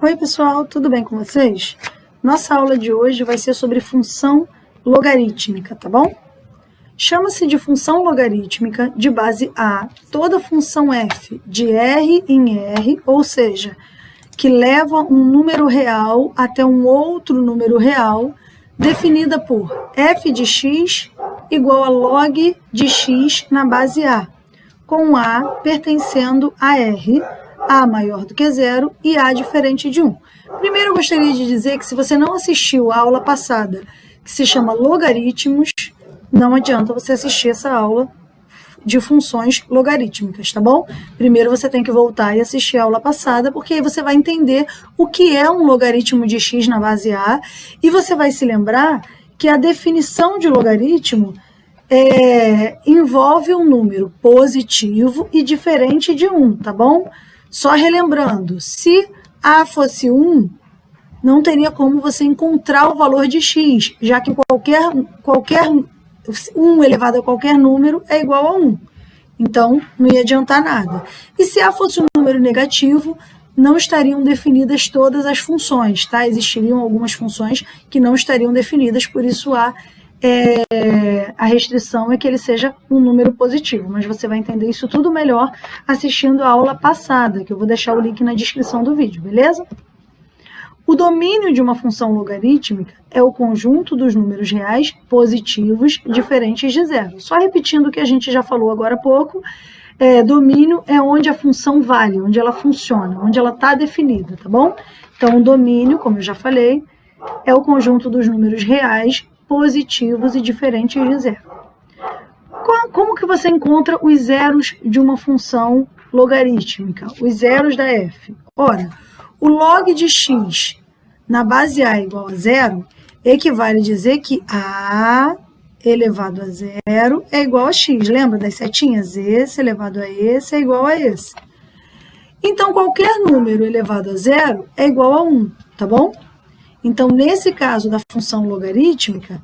Oi pessoal, tudo bem com vocês? Nossa aula de hoje vai ser sobre função logarítmica, tá bom? Chama-se de função logarítmica de base A toda função f de R em R, ou seja, que leva um número real até um outro número real, definida por f de x igual a log de x na base A, com A pertencendo a R, A maior do que zero e A diferente de 1. Primeiro, eu gostaria de dizer que se você não assistiu a aula passada, que se chama logaritmos, não adianta você assistir essa aula de funções logarítmicas, tá bom? Primeiro você tem que voltar e assistir a aula passada, porque aí você vai entender o que é um logaritmo de x na base A, e você vai se lembrar que a definição de logaritmo envolve um número positivo e diferente de 1, tá bom? Só relembrando, se A fosse 1, não teria como você encontrar o valor de x, já que qualquer 1 elevado a qualquer número é igual a 1. Então, não ia adiantar nada. E se A fosse um número negativo, não estariam definidas todas as funções, tá? Existiriam algumas funções que não estariam definidas, por isso a restrição é que ele seja um número positivo, mas você vai entender isso tudo melhor assistindo a aula passada, que eu vou deixar o link na descrição do vídeo, beleza? O domínio de uma função logarítmica é o conjunto dos números reais positivos diferentes de zero. Só repetindo o que a gente já falou agora há pouco, domínio é onde a função vale, onde ela funciona, onde ela está definida, tá bom? Então, o domínio, como eu já falei, é o conjunto dos números reais positivos e diferentes de zero. Como que você encontra os zeros de uma função logarítmica? Os zeros da f? Ora, o log de x na base A igual a zero equivale a dizer que A elevado a zero é igual a x. Lembra das setinhas? Esse elevado a esse é igual a esse. Então, qualquer número elevado a zero é igual a 1, tá bom? Então, nesse caso da função logarítmica,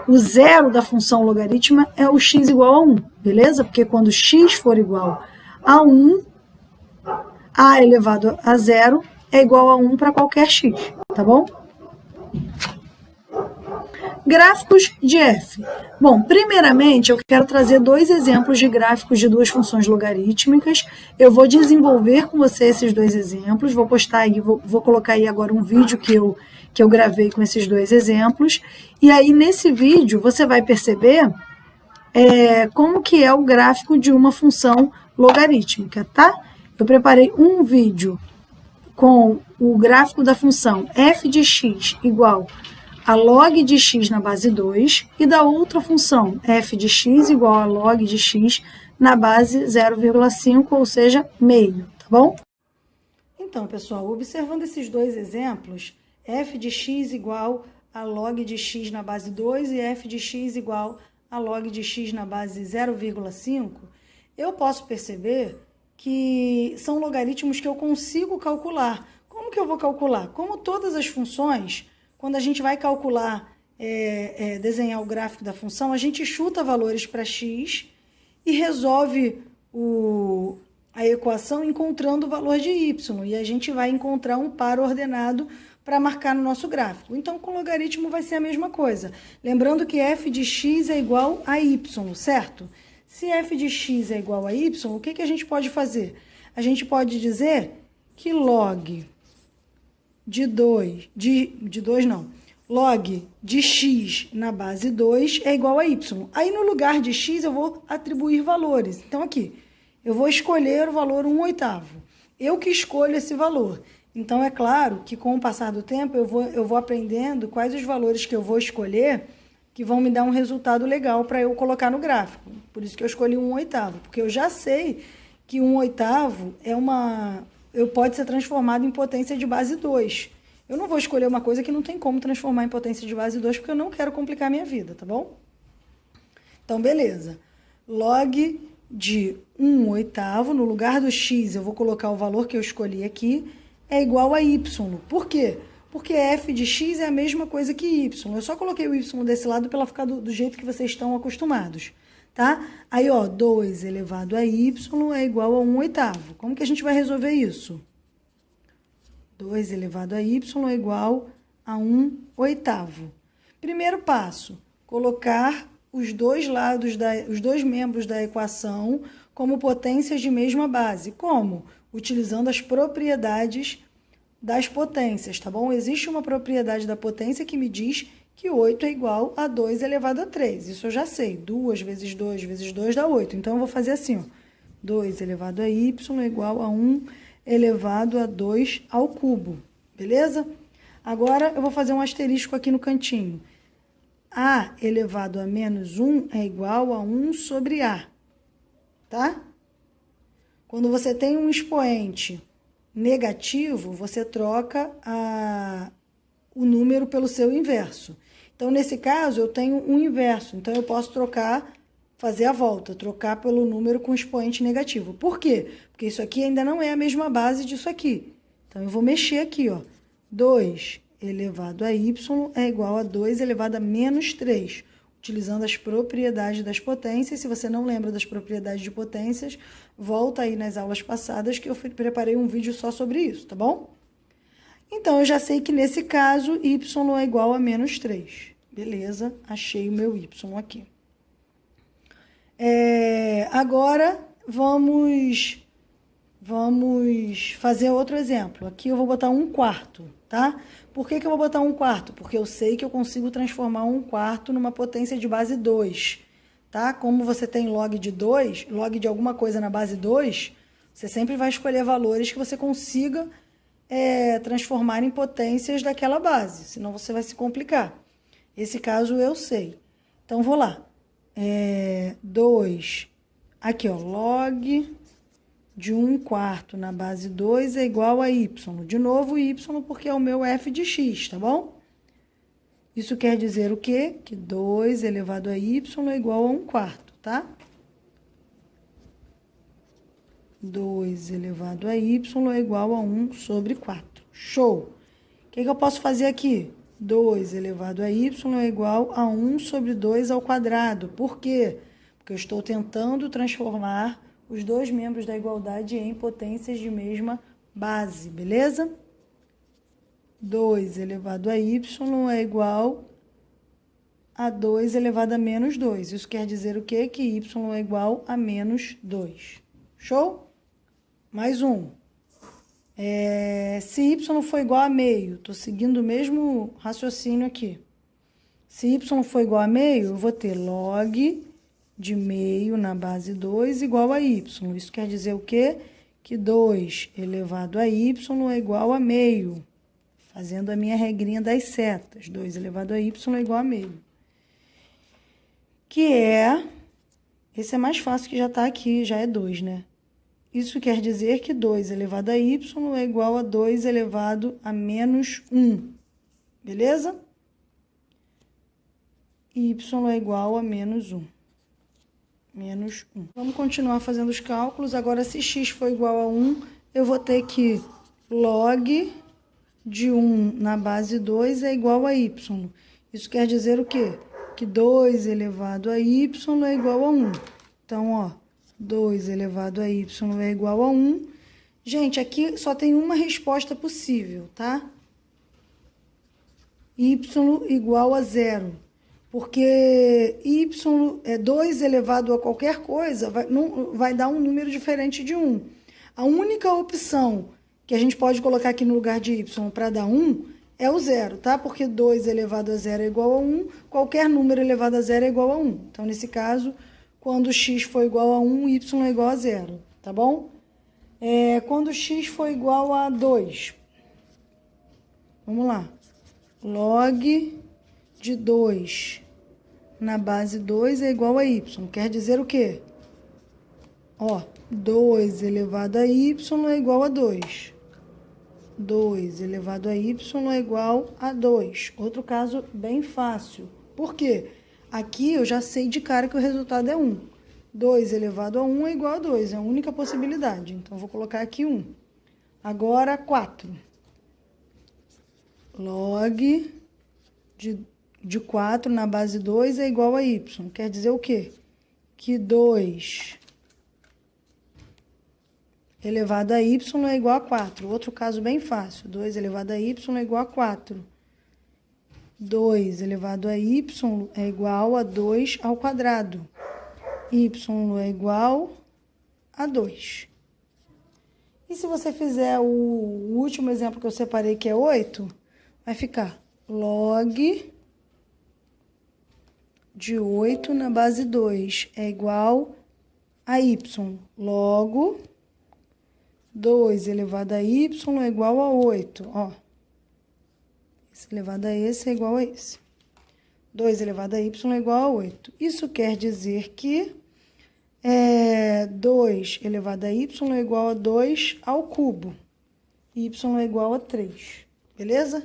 o zero da função logarítmica é o x igual a 1, beleza? Porque quando x for igual a 1, A elevado a zero é igual a 1 para qualquer x, tá bom? Gráficos de f. Bom, primeiramente eu quero trazer dois exemplos de gráficos de duas funções logarítmicas. Eu vou desenvolver com você esses dois exemplos, vou postar aí, vou colocar aí agora um vídeo que eu gravei com esses dois exemplos. E aí nesse vídeo você vai perceber como que é o gráfico de uma função logarítmica, tá? Eu preparei um vídeo com o gráfico da função f de x igual a log de x na base 2 e da outra função f de x igual a log de x na base 0,5, ou seja, meio, tá bom? Então, pessoal, observando esses dois exemplos, f de x igual a log de x na base 2 e f de x igual a log de x na base 0,5, eu posso perceber que são logaritmos que eu consigo calcular. Como que eu vou calcular? Como todas as funções, quando a gente vai calcular, desenhar o gráfico da função, a gente chuta valores para x e resolve a equação encontrando o valor de y. E a gente vai encontrar um par ordenado para marcar no nosso gráfico. Então, com o logaritmo vai ser a mesma coisa. Lembrando que f de x é igual a y, certo? Se f de x é igual a y, o que a gente pode fazer? A gente pode dizer que log log de x na base 2 é igual a y. Aí, no lugar de x, eu vou atribuir valores. Então, aqui, eu vou escolher o valor 1/8. Eu que escolho esse valor. Então, é claro que, com o passar do tempo, eu vou aprendendo quais os valores que eu vou escolher que vão me dar um resultado legal para eu colocar no gráfico. Por isso que eu escolhi 1/8, porque eu já sei que 1/8 pode ser transformado em potência de base 2. Eu não vou escolher uma coisa que não tem como transformar em potência de base 2, porque eu não quero complicar a minha vida, tá bom? Então, beleza. Log de 1/8, no lugar do x, eu vou colocar o valor que eu escolhi aqui, é igual a y. Por quê? Porque f de x é a mesma coisa que y. Eu só coloquei o y desse lado para ela ficar do jeito que vocês estão acostumados, tá? Aí, ó, 2 elevado a y é igual a 1/8. Como que a gente vai resolver isso? 2 elevado a y é igual a 1/8. Primeiro passo, colocar os dois membros da equação como potências de mesma base. Como? Utilizando as propriedades das potências, tá bom? Existe uma propriedade da potência que me diz que 8 é igual a 2 elevado a 3. Isso eu já sei. 2 vezes 2 vezes 2 dá 8. Então, eu vou fazer assim, ó. 2 elevado a y é igual a 1 elevado a 2 ao cubo. Beleza? Agora, eu vou fazer um asterisco aqui no cantinho. A elevado a menos 1 é igual a 1 sobre A. Tá? Quando você tem um expoente negativo, você troca o número pelo seu inverso. Então, nesse caso, eu tenho um inverso. Então, eu posso fazer a volta, trocar pelo número com expoente negativo. Por quê? Porque isso aqui ainda não é a mesma base disso aqui. Então, eu vou mexer aqui, ó. 2 elevado a y é igual a 2 elevado a menos 3. Utilizando as propriedades das potências. Se você não lembra das propriedades de potências, volta aí nas aulas passadas que eu preparei um vídeo só sobre isso, tá bom? Então, eu já sei que nesse caso, y é igual a menos 3. Beleza, achei o meu y aqui. Agora, vamos fazer outro exemplo. Aqui eu vou botar 1/4, tá? Por que eu vou botar 1/4? Porque eu sei que eu consigo transformar 1/4 numa potência de base 2, tá? Como você tem log de 2, log de alguma coisa na base 2, você sempre vai escolher valores que você consiga transformar em potências daquela base, senão você vai se complicar. Esse caso eu sei. Então, vou lá. 2, aqui, ó, log de 1/4 na base 2 é igual a y. De novo, y porque é o meu f de x, tá bom? Isso quer dizer o quê? Que 2 elevado a y é igual a 1/4, tá? 2 elevado a y é igual a 1 sobre 4. Show! O que eu posso fazer aqui? 2 elevado a y é igual a 1 sobre 2 ao quadrado. Por quê? Porque eu estou tentando transformar os dois membros da igualdade em potências de mesma base, beleza? 2 elevado a y é igual a 2 elevado a menos 2. Isso quer dizer o quê? Que y é igual a menos 2. Show? Mais um. Se y for igual a meio, estou seguindo o mesmo raciocínio aqui. Se y for igual a meio, eu vou ter log de meio na base 2 igual a y. Isso quer dizer o quê? Que 2 elevado a y é igual a meio. Fazendo a minha regrinha das setas. 2 elevado a y é igual a meio. Esse é mais fácil que já está aqui, já é 2, né? Isso quer dizer que 2 elevado a y é igual a 2 elevado a menos 1. Beleza? Y é igual a menos 1. Menos 1. Vamos continuar fazendo os cálculos. Agora, se x for igual a 1, eu vou ter que log de 1 na base 2 é igual a y. Isso quer dizer o quê? Que 2 elevado a y é igual a 1. Então, ó, 2 elevado a y é igual a 1. Gente, aqui só tem uma resposta possível, tá? Y igual a 0. Porque y é 2 elevado a qualquer coisa, vai dar um número diferente de 1. A única opção que a gente pode colocar aqui no lugar de y para dar 1 é o 0, tá? Porque 2 elevado a 0 é igual a 1, qualquer número elevado a 0 é igual a 1. Então, nesse caso, quando x for igual a 1, y é igual a 0, tá bom? Quando x for igual a 2, vamos lá. Log de 2 na base 2 é igual a y. Quer dizer o quê? Ó, 2 elevado a y é igual a 2. 2 elevado a y é igual a 2. Outro caso bem fácil. Por quê? Aqui eu já sei de cara que o resultado é 1. 2 elevado a 1 é igual a 2. É a única possibilidade. Então, eu vou colocar aqui 1. Agora, 4. Log de 4 na base 2 é igual a y. Quer dizer o quê? Que 2 elevado a y é igual a 4. Outro caso bem fácil. 2 elevado a y é igual a 4. 2 elevado a y é igual a 2 ao quadrado. Y é igual a 2. E se você fizer o último exemplo que eu separei, que é 8, vai ficar log de 8 na base 2 é igual a y. Logo, 2 elevado a y é igual a 8. Ó. Esse elevado a esse é igual a esse. 2 elevado a y é igual a 8. Isso quer dizer que 2 elevado a y é igual a 2 ao cubo. Y é igual a 3. Beleza?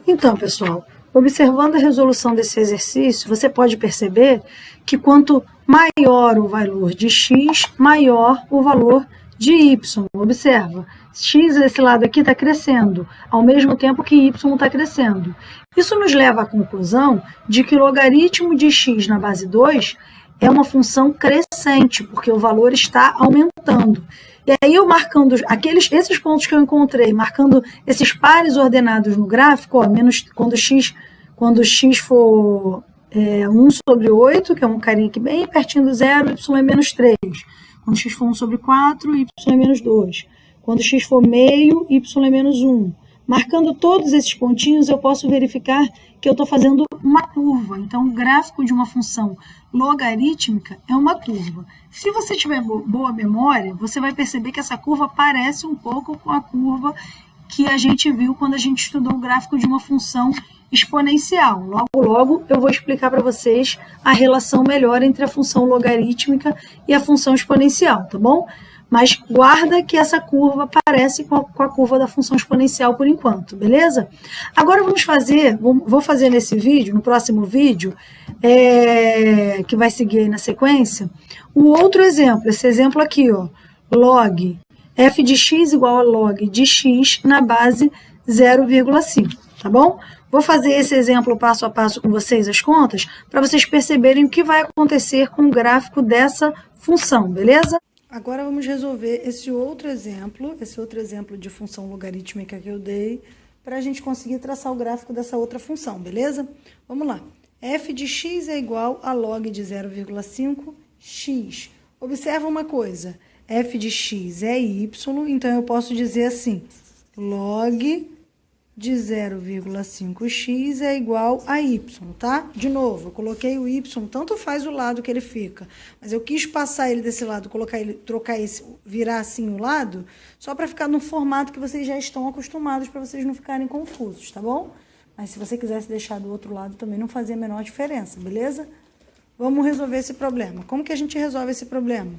Então, pessoal, observando a resolução desse exercício, você pode perceber que quanto maior o valor de x, maior o valor de y. Observa, x desse lado aqui está crescendo, ao mesmo tempo que y está crescendo. Isso nos leva à conclusão de que o logaritmo de x na base 2 é uma função crescente, porque o valor está aumentando. E aí eu marcando esses pontos que eu encontrei, marcando esses pares ordenados no gráfico, ó, quando x for 1 sobre 8, que é um carinha aqui bem pertinho do zero, y é menos 3. Quando x for 1 sobre 4, y é menos 2. Quando x for meio, y é menos 1. Marcando todos esses pontinhos, eu posso verificar que eu estou fazendo uma curva. Então, o gráfico de uma função logarítmica é uma curva. Se você tiver boa memória, você vai perceber que essa curva parece um pouco com a curva que a gente viu quando a gente estudou o gráfico de uma função exponencial. Logo, logo, eu vou explicar para vocês a relação melhor entre a função logarítmica e a função exponencial, tá bom? Mas guarda que essa curva parece com a curva da função exponencial por enquanto, beleza? Agora vou fazer nesse vídeo, no próximo vídeo, que vai seguir aí na sequência, o outro exemplo, esse exemplo aqui, ó, log f de x igual a log de x na base 0,5, tá bom? Vou fazer esse exemplo passo a passo com vocês, as contas, para vocês perceberem o que vai acontecer com o gráfico dessa função, beleza? Agora vamos resolver esse outro exemplo de função logarítmica que eu dei, para a gente conseguir traçar o gráfico dessa outra função, beleza? Vamos lá. F de x é igual a log de 0,5x. Observa uma coisa, f de x é y, então eu posso dizer assim, log de 0,5x é igual a y, tá? De novo, eu coloquei o y, tanto faz o lado que ele fica, mas eu quis passar ele desse lado, trocar esse, virar assim o lado, só para ficar no formato que vocês já estão acostumados, para vocês não ficarem confusos, tá bom? Mas se você quisesse deixar do outro lado também não fazia a menor diferença, beleza? Vamos resolver esse problema. Como que a gente resolve esse problema?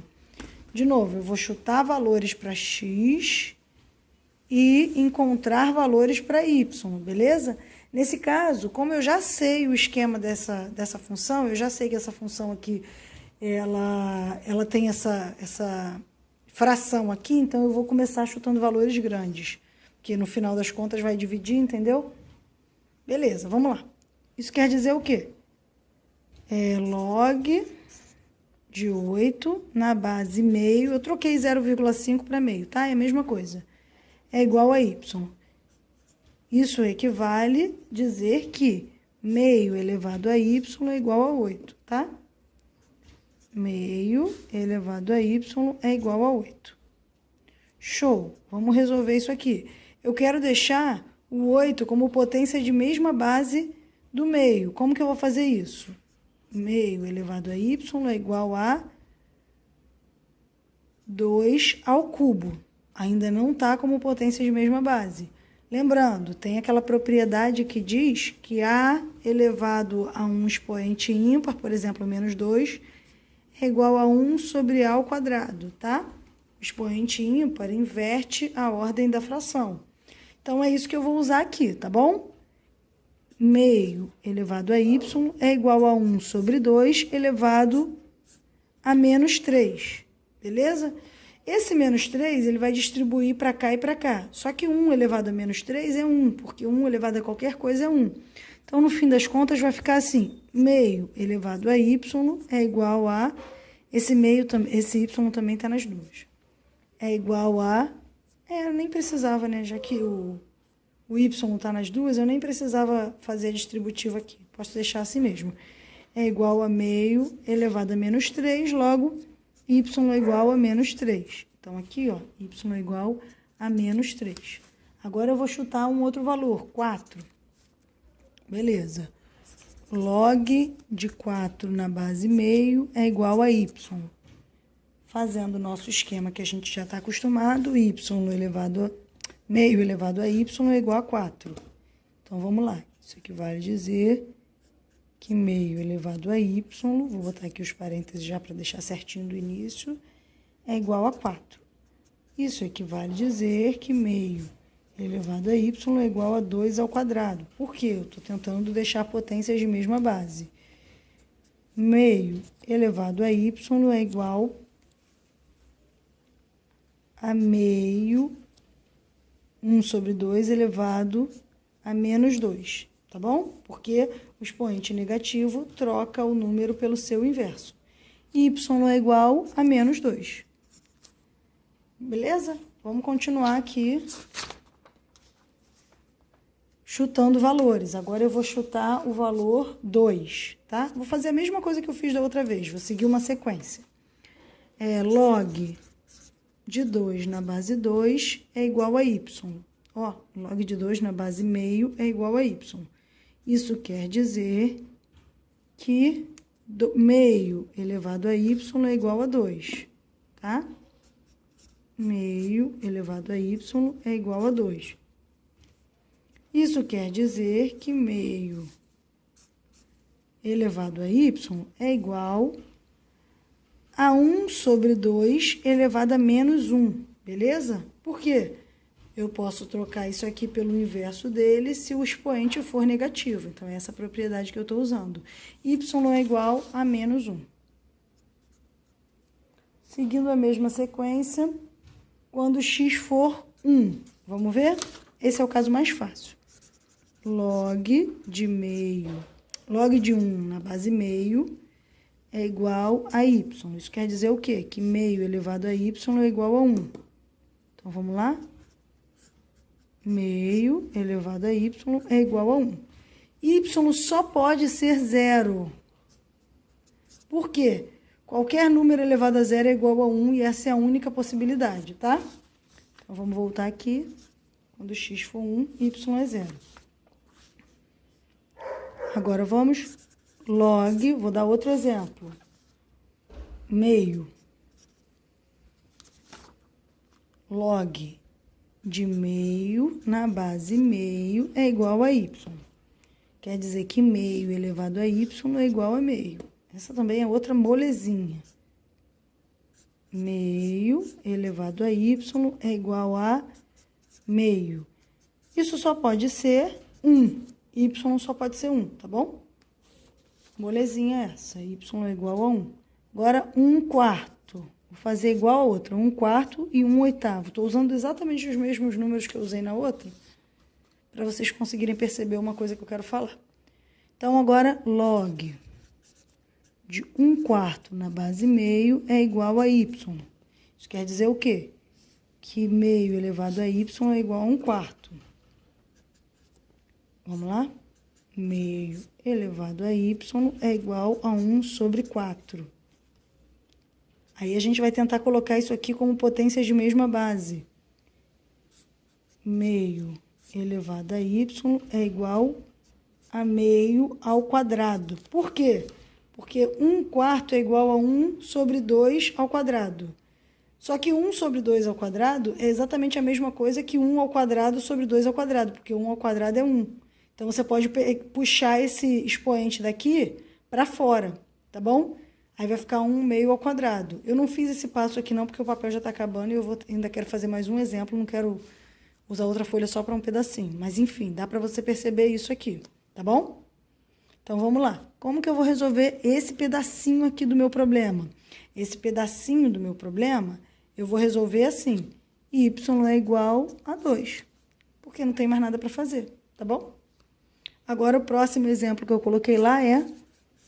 De novo, eu vou chutar valores para x e encontrar valores para y, beleza? Nesse caso, como eu já sei o esquema dessa função, eu já sei que essa função aqui, ela tem essa fração aqui, então eu vou começar chutando valores grandes, que no final das contas vai dividir, entendeu? Beleza, vamos lá. Isso quer dizer o quê? Log de 8 na base meio, eu troquei 0,5 para meio, tá? É a mesma coisa. É igual a y. Isso equivale a dizer que meio elevado a y é igual a 8, tá? Meio elevado a y é igual a 8. Show! Vamos resolver isso aqui. Eu quero deixar o 8 como potência de mesma base do meio. Como que eu vou fazer isso? Meio elevado a y é igual a 2 ao cubo. Ainda não está como potência de mesma base. Lembrando, tem aquela propriedade que diz que A elevado a um expoente ímpar, por exemplo, menos 2, é igual a 1 sobre A ao quadrado, tá? O expoente ímpar inverte a ordem da fração. Então, é isso que eu vou usar aqui, tá bom? Meio elevado a y é igual a 1 sobre 2 elevado a menos 3, beleza? Esse menos 3, ele vai distribuir para cá e para cá. Só que 1 elevado a menos 3 é 1, porque 1 elevado a qualquer coisa é 1. Então, no fim das contas, vai ficar assim. Meio elevado a y é igual a... Esse y também está nas duas. é igual a... eu nem precisava, né? Já que o y está nas duas, eu nem precisava fazer a distributiva aqui. Posso deixar assim mesmo. É igual a meio elevado a menos 3, logo, y é igual a menos 3. Então, aqui, ó, y é igual a menos 3. Agora, eu vou chutar um outro valor, 4. Beleza. Log de 4 na base meio é igual a y. Fazendo o nosso esquema que a gente já está acostumado, meio elevado a y é igual a 4. Então, vamos lá. Isso aqui vale dizer que meio elevado a y, vou botar aqui os parênteses já para deixar certinho do início, é igual a 4. Isso equivale a dizer que meio elevado a y é igual a 2 ao quadrado. Por quê? Eu estou tentando deixar potências de mesma base. Meio elevado a y é igual a meio 1 sobre 2 elevado a menos 2, tá bom? Porque o expoente negativo troca o número pelo seu inverso. Y é igual a menos 2. Beleza? Vamos continuar aqui chutando valores. Agora eu vou chutar o valor 2, tá? Vou fazer a mesma coisa que eu fiz da outra vez, vou seguir uma sequência. Log de 2 na base 2 é igual a y. Ó, log de 2 na base meio é igual a y. Isso quer dizer que meio elevado a y é igual a 2, tá? Meio elevado a y é igual a 2. Isso quer dizer que meio elevado a y é igual a 1 sobre 2 elevado a menos 1, beleza? Por quê? Eu posso trocar isso aqui pelo inverso dele se o expoente for negativo. Então, é essa propriedade que eu estou usando. Y é igual a menos 1. Seguindo a mesma sequência, quando x for 1, vamos ver? Esse é o caso mais fácil. Log de 1 na base meio é igual a y. Isso quer dizer o quê? Que meio elevado a y é igual a 1. Então, vamos lá? Meio elevado a y é igual a 1. Y só pode ser 0. Por quê? Qualquer número elevado a 0 é igual a 1 e essa é a única possibilidade, tá? Então, vamos voltar aqui. Quando x for 1, y é 0. Agora, vamos log, vou dar outro exemplo. Meio. Log de meio na base meio é igual a y. Quer dizer que meio elevado a y é igual a meio. Essa também é outra molezinha. Meio elevado a y é igual a meio. Isso só pode ser 1. Y só pode ser 1, tá bom? Molezinha essa. Y é igual a 1. Agora, 1/4. Vou fazer igual a outra. 1/4 e 1/8. Estou usando exatamente os mesmos números que eu usei na outra, para vocês conseguirem perceber uma coisa que eu quero falar. Então, agora, log de 1/4 na base meio é igual a y. Isso quer dizer o quê? Que meio elevado a y é igual a 1/4. Vamos lá? Meio elevado a y é igual a 1 sobre 4. Aí, a gente vai tentar colocar isso aqui como potências de mesma base. Meio elevado a y é igual a meio ao quadrado. Por quê? Porque 1/4 é igual a 1 sobre 2 ao quadrado. Só que 1 sobre 2 ao quadrado é exatamente a mesma coisa que 1 ao quadrado sobre 2 ao quadrado, porque 1 ao quadrado é 1. Então, você pode puxar esse expoente daqui para fora, tá bom? Aí vai ficar 1 meio ao quadrado. Eu não fiz esse passo aqui não, porque o papel já está acabando e eu ainda quero fazer mais um exemplo, não quero usar outra folha só para um pedacinho. Mas, enfim, dá para você perceber isso aqui, tá bom? Então, vamos lá. Como que eu vou resolver esse pedacinho aqui do meu problema? Esse pedacinho do meu problema, eu vou resolver assim. Y é igual a 2, porque não tem mais nada para fazer, tá bom? Agora, o próximo exemplo que eu coloquei lá é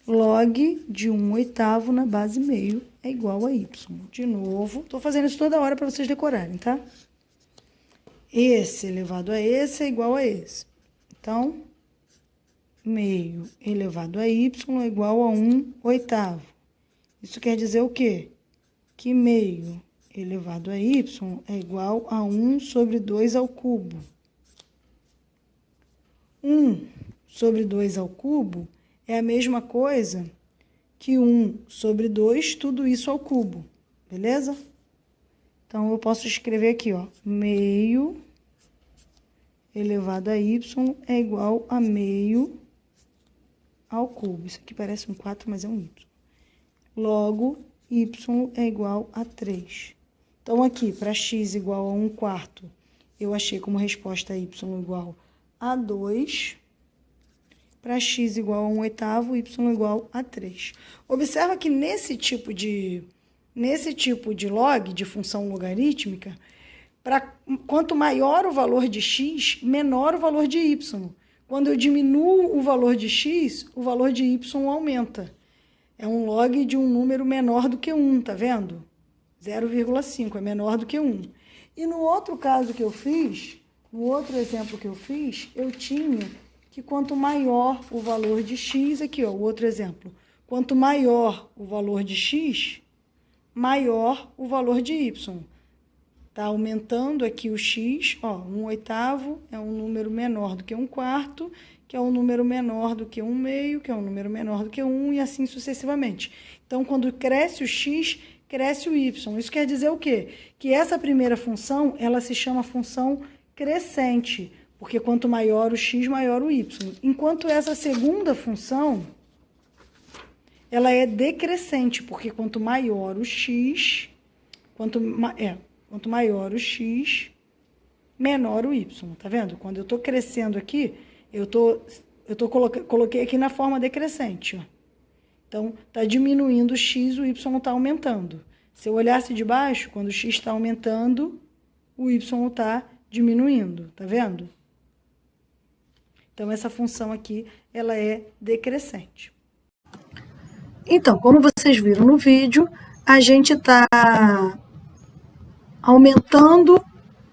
log de 1/8 na base meio é igual a y. De novo, estou fazendo isso toda hora para vocês decorarem, tá? Esse elevado a esse é igual a esse. Então, meio elevado a y é igual a 1/8. Isso quer dizer o quê? Que meio elevado a y é igual a 1 sobre 2 ao cubo. 1 sobre 2 ao cubo é a mesma coisa que 1 sobre 2, tudo isso ao cubo, beleza? Então, eu posso escrever aqui, ó, meio elevado a y é igual a meio ao cubo. Isso aqui parece um 4, mas é um y. Logo, y é igual a 3. Então, aqui, para x igual a 1/4, eu achei como resposta y igual a 2. Para x igual a 1/8, y igual a 3. Observa que nesse tipo de log, de função logarítmica, quanto maior o valor de x, menor o valor de y. Quando eu diminuo o valor de x, o valor de y aumenta. É um log de um número menor do que 1, tá vendo? 0,5 é menor do que 1. E no outro caso que eu fiz, no outro exemplo que eu fiz, eu tinha que quanto maior o valor de x, aqui ó, o outro exemplo, quanto maior o valor de x, maior o valor de y. Tá aumentando aqui o x, ó, 1/8 é um número menor do que 1/4, que é um número menor do que 1/2, que é um número menor do que 1, e assim sucessivamente. Então, quando cresce o x, cresce o y. Isso quer dizer o quê? Que essa primeira função, ela se chama função crescente, porque quanto maior o x, maior o y. Enquanto essa segunda função, ela é decrescente, porque quanto maior o x, quanto maior o x, menor o y, tá vendo? Quando eu tô crescendo aqui, coloquei aqui na forma decrescente, ó. Então, tá diminuindo o x, o y tá aumentando. Se eu olhasse de baixo, quando o x está aumentando, o y tá diminuindo, tá vendo? Então, essa função aqui, ela é decrescente. Então, como vocês viram no vídeo, a gente está aumentando,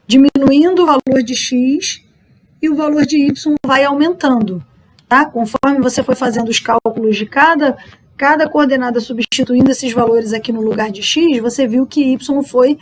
diminuindo o valor de x e o valor de y vai aumentando, tá? Conforme você foi fazendo os cálculos de cada coordenada substituindo esses valores aqui no lugar de x, você viu que y foi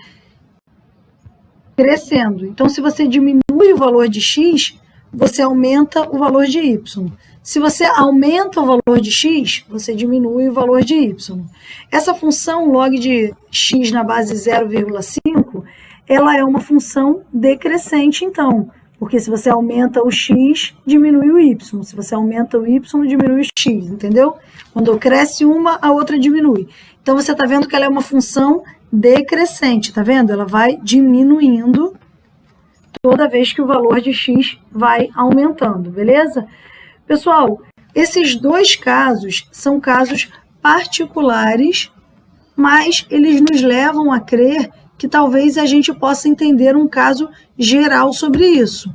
crescendo. Então, se você diminui o valor de x, você aumenta o valor de y. Se você aumenta o valor de x, você diminui o valor de y. Essa função log de x na base 0,5, ela é uma função decrescente, então. Porque se você aumenta o x, diminui o y. Se você aumenta o y, diminui o x, entendeu? Quando cresce uma, a outra diminui. Então, você está vendo que ela é uma função decrescente, tá vendo? Ela vai diminuindo toda vez que o valor de x vai aumentando, beleza? Pessoal, esses dois casos são casos particulares, mas eles nos levam a crer que talvez a gente possa entender um caso geral sobre isso.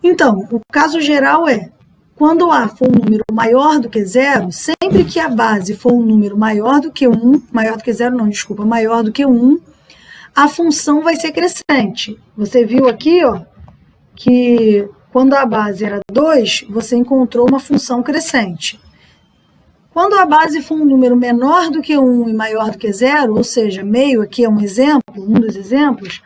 Então, o caso geral é, quando A for um número maior do que zero, sempre que a base for um número maior do que 1, maior do que zero não, desculpa, maior do que 1, a função vai ser crescente. Você viu aqui, ó, que quando a base era 2, você encontrou uma função crescente. Quando a base for um número menor do que 1 e maior do que 0, ou seja, meio aqui é um exemplo, um dos exemplos,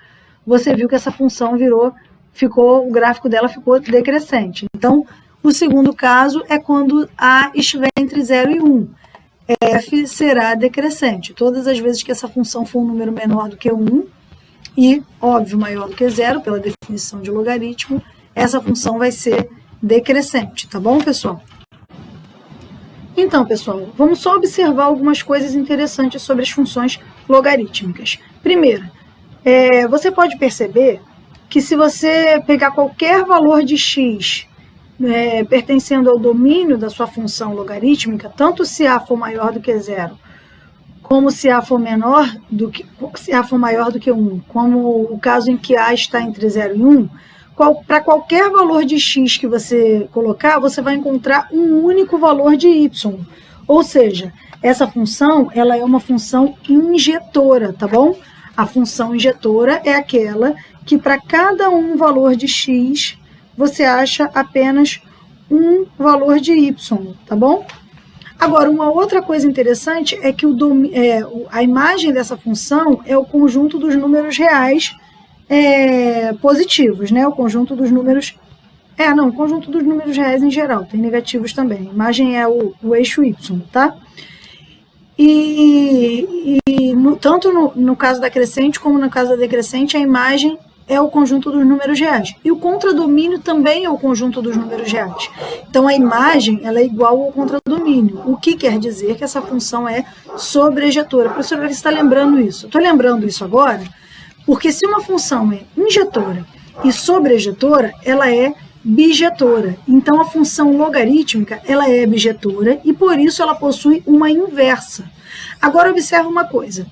você viu que essa função o gráfico dela ficou decrescente. Então, o segundo caso é quando A estiver entre 0 e 1. F será decrescente. Todas as vezes que essa função for um número menor do que 1 e, óbvio, maior do que 0, pela definição de logaritmo, essa função vai ser decrescente, tá bom, pessoal? Então, pessoal, vamos só observar algumas coisas interessantes sobre as funções logarítmicas. Primeiro, você pode perceber que se você pegar qualquer valor de x pertencendo ao domínio da sua função logarítmica, tanto se A for maior do que 0, como se A for maior do que 1, como o caso em que A está entre 0 e 1, para qualquer valor de x que você colocar, você vai encontrar um único valor de y. Ou seja, essa função, ela é uma função injetora, tá bom? A função injetora é aquela que para cada um valor de x, você acha apenas um valor de y, tá bom? Agora, uma outra coisa interessante é que a imagem dessa função é o conjunto dos números reais positivos, né? O conjunto dos números... o conjunto dos números reais em geral, tem negativos também. A imagem é o eixo y, tá? Tanto no caso da crescente como no caso da decrescente, a imagem é o conjunto dos números reais. E o contradomínio também é o conjunto dos números reais. Então, a imagem ela é igual ao contradomínio, o que quer dizer que essa função é sobrejetora. Professora, você está lembrando isso? Estou lembrando isso agora, porque se uma função é injetora e sobrejetora, ela é bijetora. Então, a função logarítmica ela é bijetora e, por isso, ela possui uma inversa. Agora, observe uma coisa.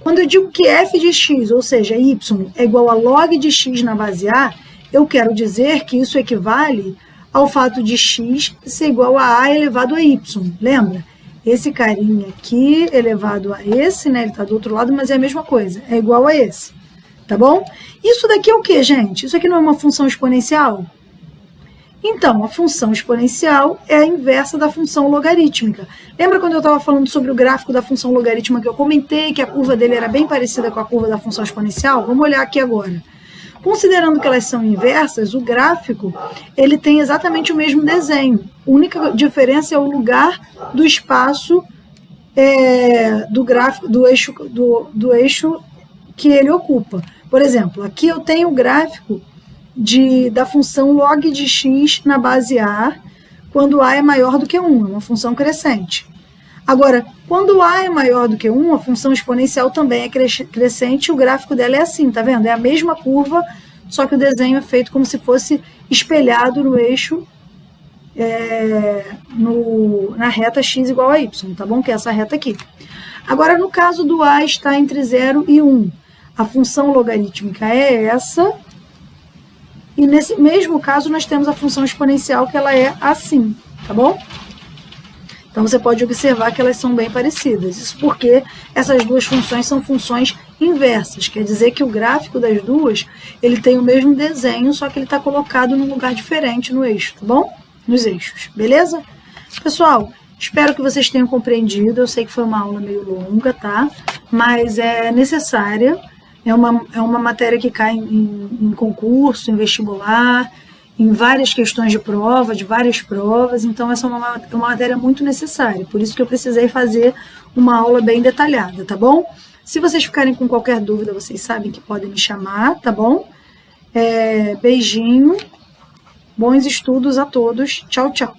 Quando eu digo que f de x, ou seja, y, é igual a log de x na base A, eu quero dizer que isso equivale ao fato de x ser igual a elevado a y. Lembra? Esse carinha aqui elevado a esse, né? Ele está do outro lado, mas é a mesma coisa. É igual a esse. Tá bom? Isso daqui é o quê, gente? Isso aqui não é uma função exponencial? Então, a função exponencial é a inversa da função logarítmica. Lembra quando eu estava falando sobre o gráfico da função logarítmica que eu comentei que a curva dele era bem parecida com a curva da função exponencial? Vamos olhar aqui agora. Considerando que elas são inversas, o gráfico ele tem exatamente o mesmo desenho. A única diferença é o lugar do espaço do gráfico, do eixo que ele ocupa. Por exemplo, aqui eu tenho o gráfico da função log de x na base A, quando A é maior do que 1, é uma função crescente. Agora, quando A é maior do que 1, a função exponencial também é crescente, e o gráfico dela é assim, tá vendo? É a mesma curva, só que o desenho é feito como se fosse espelhado no eixo, na reta x igual a y, tá bom? Que é essa reta aqui. Agora, no caso do A está entre 0 e 1, a função logarítmica é essa. E nesse mesmo caso, nós temos a função exponencial, que ela é assim, tá bom? Então, você pode observar que elas são bem parecidas. Isso porque essas duas funções são funções inversas. Quer dizer que o gráfico das duas, ele tem o mesmo desenho, só que ele está colocado num lugar diferente no eixo, tá bom? Nos eixos, beleza? Pessoal, espero que vocês tenham compreendido. Eu sei que foi uma aula meio longa, tá? Mas é necessária. É uma matéria que cai em concurso, em vestibular, em várias questões de prova, de várias provas. Então, essa é uma matéria muito necessária. Por isso que eu precisei fazer uma aula bem detalhada, tá bom? Se vocês ficarem com qualquer dúvida, vocês sabem que podem me chamar, tá bom? Beijinho, bons estudos a todos. Tchau, tchau.